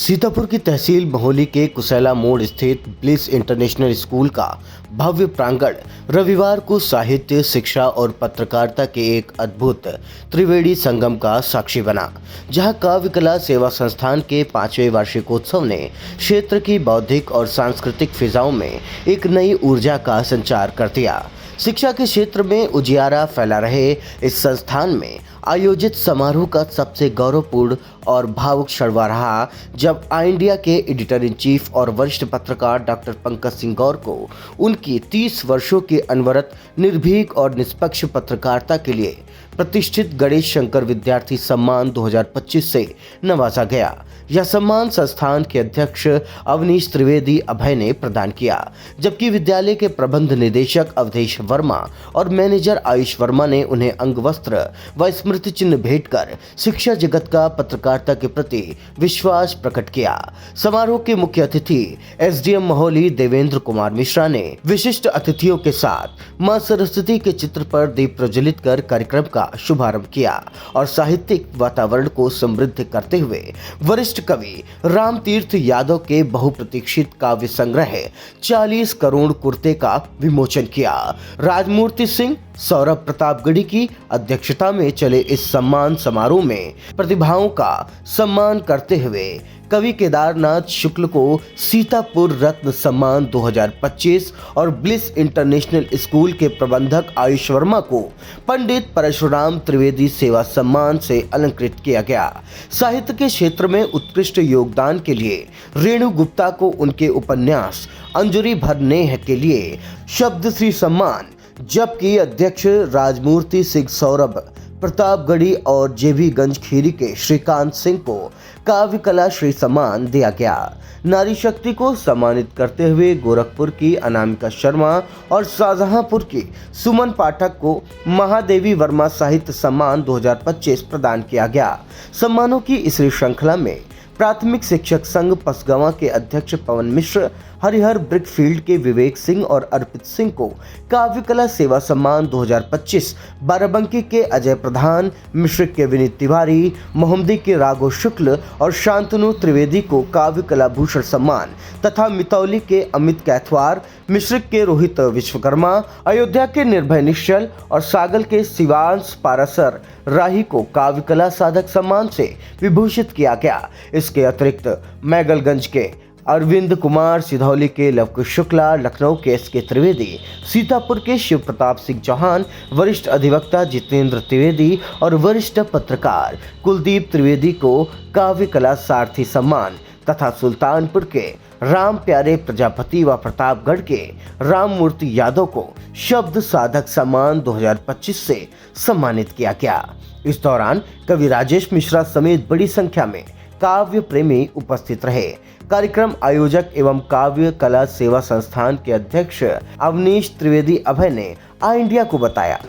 सीतापुर की तहसील महोली के कुसैला मोड़ स्थित ब्लिस इंटरनेशनल स्कूल का भव्य प्रांगण रविवार को साहित्य, शिक्षा और पत्रकारिता के एक अद्भुत त्रिवेणी संगम का साक्षी बना, जहां काव्य कला सेवा संस्थान के 5वें वार्षिकोत्सव ने क्षेत्र की बौद्धिक और सांस्कृतिक फिजाओं में एक नई ऊर्जा का संचार कर दिया। शिक्षा के क्षेत्र में उजियारा फैला रहे इस संस्थान में आयोजित समारोह का सबसे गौरवपूर्ण और भावुक क्षण रहा जब आई इंडिया के एडिटर इन चीफ और वरिष्ठ पत्रकार डॉक्टर पंकज सिंह गौर को उनकी 30 वर्षों की अनवरत, निर्भीक और निष्पक्ष पत्रकारिता के लिए प्रतिष्ठित गणेश शंकर विद्यार्थी सम्मान 2025 से नवाजा गया। यह सम्मान संस्थान के अध्यक्ष अवनीश त्रिवेदी अभय ने प्रदान किया, जबकि विद्यालय के प्रबंध निदेशक अवधेश वर्मा और मैनेजर आयुष वर्मा ने उन्हें अंगवस्त्र व स्मृति चिन्ह भेंट कर शिक्षा जगत का पत्रकारिता के प्रति विश्वास प्रकट किया। समारोह के मुख्य अतिथि एसडीएम महोली देवेंद्र कुमार मिश्रा ने विशिष्ट अतिथियों के साथ मां सरस्वती के चित्र पर दीप प्रज्वलित कर कार्यक्रम का शुभारंभ किया और साहित्यिक वातावरण को समृद्ध करते हुए वरिष्ठ कवि राम तीर्थ यादव के बहुप्रतीक्षित काव्य संग्रह 40 करोड़ कुर्ते का विमोचन किया। राजमूर्ति सिंह सौरभ प्रतापगढ़ी की अध्यक्षता में चले इस सम्मान समारोह में प्रतिभाओं का सम्मान करते हुए कवि केदारनाथ शुक्ल को सीतापुर रत्न सम्मान 2025 और ब्लिस इंटरनेशनल स्कूल के प्रबंधक आयुष वर्मा को पंडित परशुराम त्रिवेदी सेवा सम्मान से अलंकृत किया गया। साहित्य के क्षेत्र में उत्कृष्ट योगदान के लिए रेणु गुप्ता को उनके उपन्यास अंजुरी भर नेह के लिए शब्दश्री सम्मान, जबकि अध्यक्ष राजमूर्ति सिंह सौरभ प्रतापगढ़ी और जेबीगंज खीरी के श्रीकांत सिंह को काव्य कला श्री सम्मान दिया गया। नारी शक्ति को सम्मानित करते हुए गोरखपुर की अनामिका शर्मा और शाहजहांपुर की सुमन पाठक को महादेवी वर्मा साहित्य सम्मान 2025 प्रदान किया गया। सम्मानों की इस श्रृंखला में प्राथमिक शिक्षक संघ पसगवां के अध्यक्ष पवन मिश्र, हरिहर ब्रिकफील्ड के विवेक सिंह और अर्पित सिंह को काव्य कला सेवा सम्मान 2025, बाराबंकी के अजय प्रधान, मिश्रिक के विनीत तिवारी, मोहम्मदी के राघव शुक्ल और शांतनु त्रिवेदी को काव्य कला भूषण सम्मान तथा मितौली के अमित कैथवार, मिश्रिक के रोहित विश्वकर्मा, अयोध्या के निर्भय निश्चल और सागल के शिवांश पारासर राही को काव्य कला साधक सम्मान से विभूषित किया गया। इसके अतिरिक्त मैगलगंज के अरविंद कुमार, सिधौली के लवकुश शुक्ला, लखनऊ के एसके त्रिवेदी, सीतापुर के शिव प्रताप सिंह चौहान, वरिष्ठ अधिवक्ता जितेंद्र त्रिवेदी और वरिष्ठ पत्रकार कुलदीप त्रिवेदी को काव्य कला सारथी सम्मान तथा सुल्तानपुर के राम प्यारे प्रजापति व प्रतापगढ़ के राम मूर्ति यादव को शब्द साधक सम्मान 2025 से सम्मानित किया गया। इस दौरान कवि राजेश मिश्रा समेत बड़ी संख्या में काव्य प्रेमी उपस्थित रहे। कार्यक्रम आयोजक एवं काव्य कला सेवा संस्थान के अध्यक्ष अवनीश त्रिवेदी अभय ने आई इंडिया को बताया।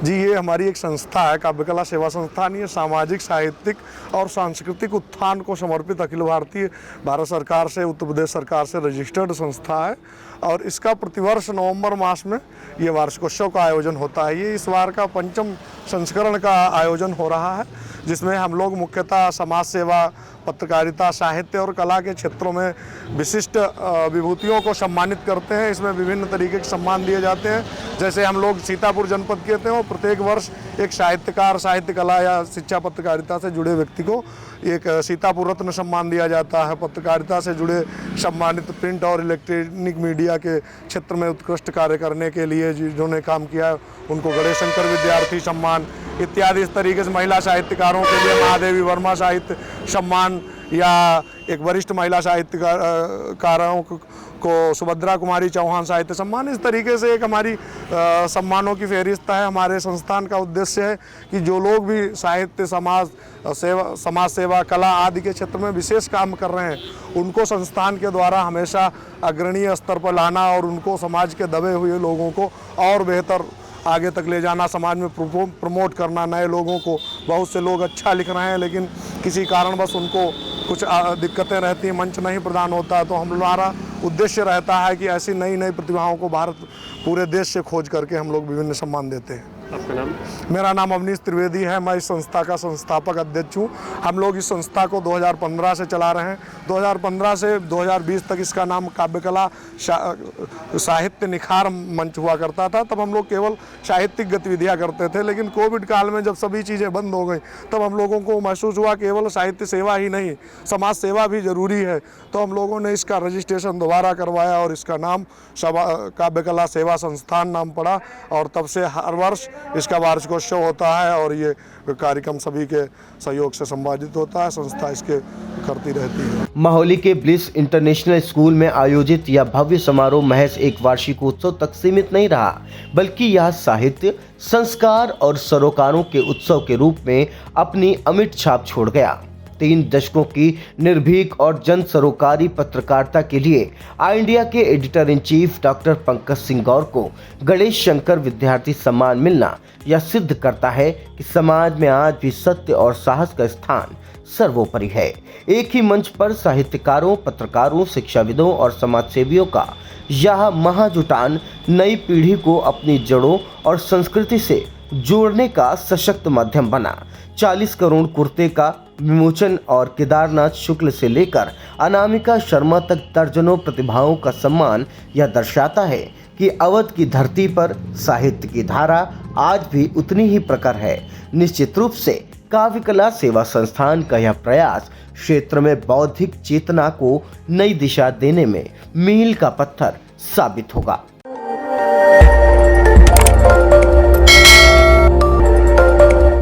जी, ये हमारी एक संस्था है, काव्य कला सेवा संस्थान। ये सामाजिक, साहित्यिक और सांस्कृतिक उत्थान को समर्पित अखिल भारतीय भारत सरकार से, उत्तर प्रदेश सरकार से रजिस्टर्ड संस्था है और इसका प्रतिवर्ष नवंबर मास में ये वार्षिकोत्सव का आयोजन होता है। ये इस बार का 5वां संस्करण का आयोजन हो रहा है, जिसमें हम लोग मुख्यतः समाज सेवा, पत्रकारिता, साहित्य और कला के क्षेत्रों में विशिष्ट विभूतियों को सम्मानित करते हैं। इसमें विभिन्न तरीके के सम्मान दिए जाते हैं। जैसे हम लोग सीतापुर जनपद के थे और प्रत्येक वर्ष एक साहित्यकार, साहित्य कला या शिक्षा पत्रकारिता से जुड़े व्यक्ति को एक सीतापुर रत्न सम्मान दिया जाता है। पत्रकारिता से जुड़े सम्मानित प्रिंट और इलेक्ट्रॉनिक मीडिया के क्षेत्र में उत्कृष्ट कार्य करने के लिए जिन्होंने काम किया है उनको गणेश शंकर विद्यार्थी सम्मान इत्यादि। इस तरीके से महिला साहित्यकारों के लिए महादेवी वर्मा साहित्य सम्मान या एक वरिष्ठ महिला साहित्यकारों को सुभद्रा कुमारी चौहान साहित्य सम्मान। इस तरीके से एक हमारी सम्मानों की फहरिस्त है। हमारे संस्थान का उद्देश्य है कि जो लोग भी साहित्य, समाज सेवा, कला आदि के क्षेत्र में विशेष काम कर रहे हैं उनको संस्थान के द्वारा हमेशा अग्रणीय स्तर पर लाना और उनको समाज के दबे हुए लोगों को और बेहतर आगे तक ले जाना, समाज में प्रमोट करना। नए लोगों को, बहुत से लोग अच्छा लिख रहे हैं लेकिन किसी कारणवश उनको कुछ दिक्कतें रहती हैं, मंच नहीं प्रदान होता है, तो हमारा उद्देश्य रहता है कि ऐसी नई नई प्रतिभाओं को भारत पूरे देश से खोज करके हम लोग विभिन्न सम्मान देते हैं। आपका नाम? मेरा नाम अवनीश त्रिवेदी है। मैं इस संस्था का संस्थापक अध्यक्ष हूँ। हम लोग इस संस्था को 2015 से चला रहे हैं। 2015 से 2020 तक इसका नाम काव्य कला साहित्य निखार मंच हुआ करता था। तब हम लोग केवल साहित्यिक गतिविधियाँ करते थे, लेकिन कोविड काल में जब सभी चीज़ें बंद हो गई तब हम लोगों को महसूस हुआ केवल साहित्य सेवा ही नहीं, समाज सेवा भी ज़रूरी है। तो हम लोगों ने इसका रजिस्ट्रेशन दोबारा करवाया और इसका नाम काव्य कला सेवा संस्थान नाम पड़ा, और तब से हर वर्ष इसका वार्षिकोत्सव होता है और ये कार्यक्रम सभी के सहयोग से संपादित होता है। संस्था इसके करती रहती है। महोली के ब्लिस इंटरनेशनल स्कूल में आयोजित यह भव्य समारोह महज एक वार्षिकोत्सव तक सीमित नहीं रहा, बल्कि यह साहित्य, संस्कार और सरोकारों के उत्सव के रूप में अपनी अमिट छाप छोड़ गया। 3 दशकों की निर्भीक और जन सरोकारी पत्रकारिता के लिए इंडिया के editor in chief doctor Pankaj Singh Gaur को गणेश शंकर विद्यार्थी सम्मान मिलना यह सिद्ध करता है कि समाज में आज भी सत्य और साहस का स्थान सर्वोपरि है। एक ही मंच पर साहित्यकारों, पत्रकारों, शिक्षाविदों और समाजसेवियों का यह महाजुटान नई पीढ़ी को अपनी जड़ों और संस्कृति से जोड़ने का सशक्त माध्यम बना। 40 करोड़ कुर्ते का विमोचन और केदारनाथ शुक्ल से लेकर अनामिका शर्मा तक दर्जनों प्रतिभाओं का सम्मान यह दर्शाता है कि अवध की धरती पर साहित्य की धारा आज भी उतनी ही प्रखर है। निश्चित रूप से काव्य कला सेवा संस्थान का यह प्रयास क्षेत्र में बौद्धिक चेतना को नई दिशा देने में मील का पत्थर साबित होगा।